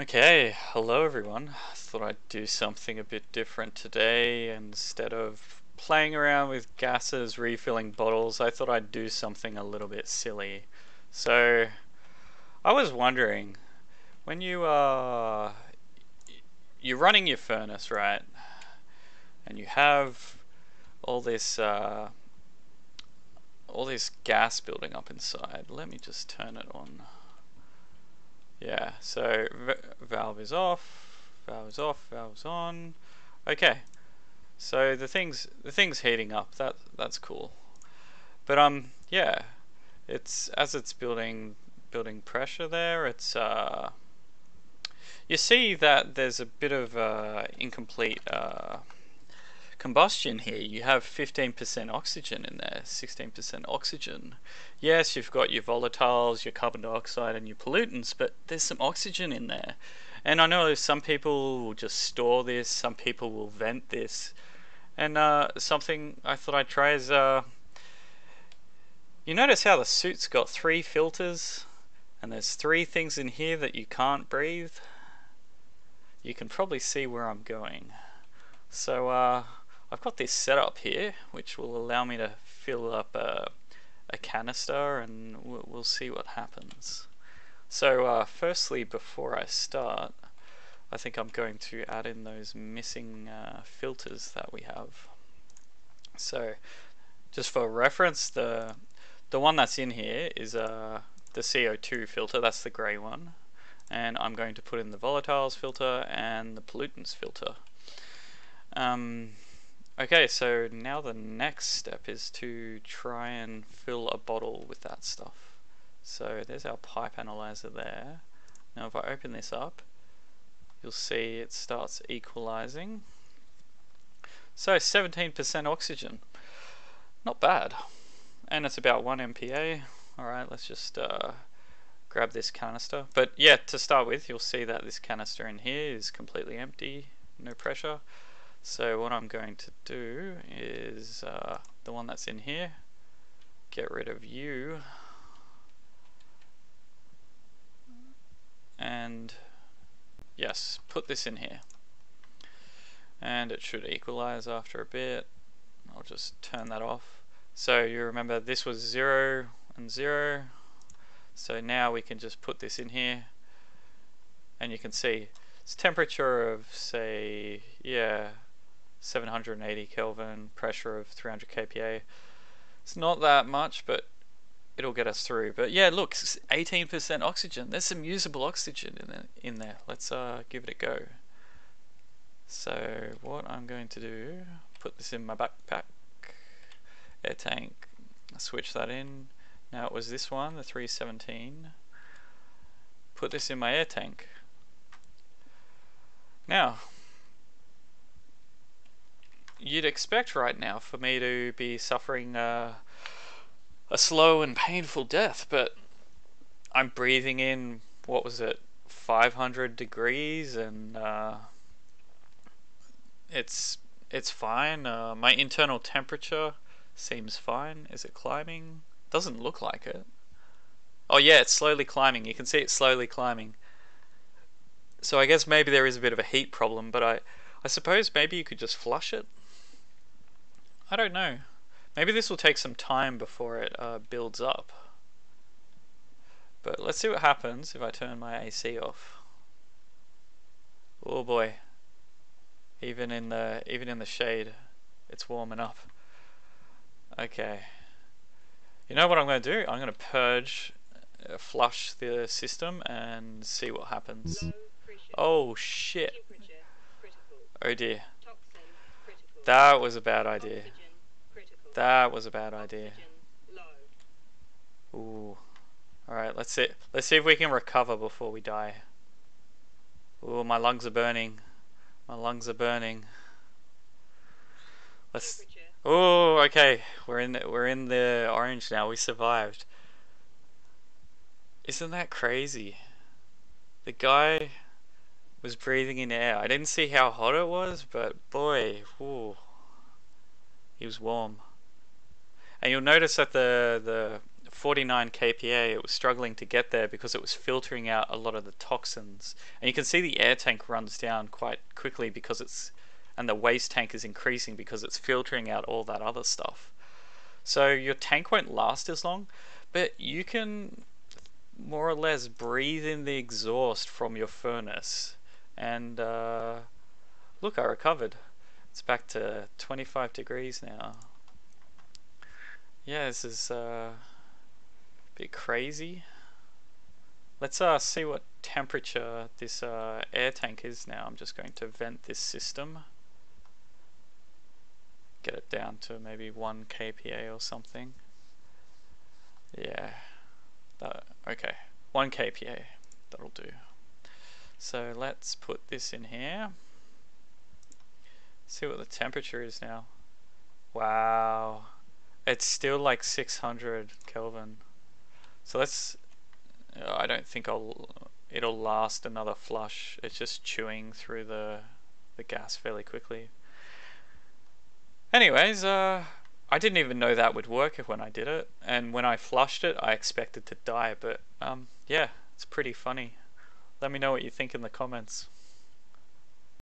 Okay, hello everyone. Thought I'd do something a bit different today. Instead of playing around with gases, refilling bottles, I thought I'd do something a little bit silly. So, I was wondering, when you're running your furnace, right? And you have all this all this gas building up inside. Let me just turn it on. Yeah, so valve is off, valve is off, valve is on. Okay, so the thing's heating up. That's cool. But yeah, it's as it's building pressure there. It's you see that there's a bit of incomplete combustion here. You have 15% oxygen in there, 16% oxygen. Yes, you've got your volatiles, your carbon dioxide, and your pollutants, but there's some oxygen in there. And I know some people will just store this, some people will vent this. And something I thought I'd try is you notice how the suit's got 3 filters, and there's 3 things in here that you can't breathe? You can probably see where I'm going. So I've got this setup here, which will allow me to fill up a canister, and we'll see what happens. So firstly, before I start, I think I'm going to add in those missing filters that we have. So just for reference, the one that's in here is the CO2 filter, that's the grey one, and I'm going to put in the volatiles filter and the pollutants filter. Okay, so now the next step is to try and fill a bottle with that stuff. So there's our pipe analyzer there. Now if I open this up, you'll see it starts equalizing. So 17% oxygen, not bad, and it's about 1 MPa. Alright, let's just grab this canister. But yeah, to start with, you'll see that this canister in here is completely empty, no pressure. So what I'm going to do is the one that's in here, get rid of you, and yes, put this in here. And it should equalize after a bit. I'll just turn that off. So you remember this was 0 and 0. So now we can just put this in here, and you can see it's temperature of, say, yeah, 780 Kelvin, pressure of 300 kPa. It's not that much, but it'll get us through. But yeah, look, 18% oxygen. There's some usable oxygen in there. Let's give it a go. So what I'm going to do, put this in my backpack, air tank, switch that in. Now it was this one, the 317. Put this in my air tank. Now, you'd expect right now for me to be suffering a slow and painful death, but I'm breathing in, what was it, 500 degrees, and it's fine. My internal temperature seems fine. Is it climbing? Doesn't look like it. Oh yeah, it's slowly climbing. You can see it's slowly climbing. So I guess maybe there is a bit of a heat problem, but I suppose maybe you could just flush it? I don't know. Maybe this will take some time before it builds up. But let's see what happens if I turn my AC off. Oh boy. Even in the shade, it's warming up. Okay. You know what I'm going to do? I'm going to purge, flush the system and see what happens. Oh shit. Oh dear. That was a bad idea. That was a bad idea. Ooh. Alright, let's see if we can recover before we die. Ooh, my lungs are burning. My lungs are burning. Let's. Oh, okay. We're in the orange now. We survived. Isn't that crazy? The guy was breathing in air. I didn't see how hot it was, but boy, ooh, he was warm. And you'll notice that the 49 kPa, it was struggling to get there because it was filtering out a lot of the toxins. And you can see the air tank runs down quite quickly because and the waste tank is increasing because it's filtering out all that other stuff. So your tank won't last as long, but you can more or less breathe in the exhaust from your furnace. And look, I recovered. It's back to 25 degrees now. Yeah, this is a bit crazy. Let's see what temperature this air tank is now. I'm just going to vent this system. Get it down to maybe 1 kPa or something. Yeah. Okay. 1 kPa. That'll do. So let's put this in here. See what the temperature is now. Wow. It's still like 600 Kelvin. So let's... I don't think it'll last another flush. It's just chewing through the gas fairly quickly. Anyways, I didn't even know that would work when I did it, and when I flushed it, I expected to die, but yeah, it's pretty funny. Let me know what you think in the comments.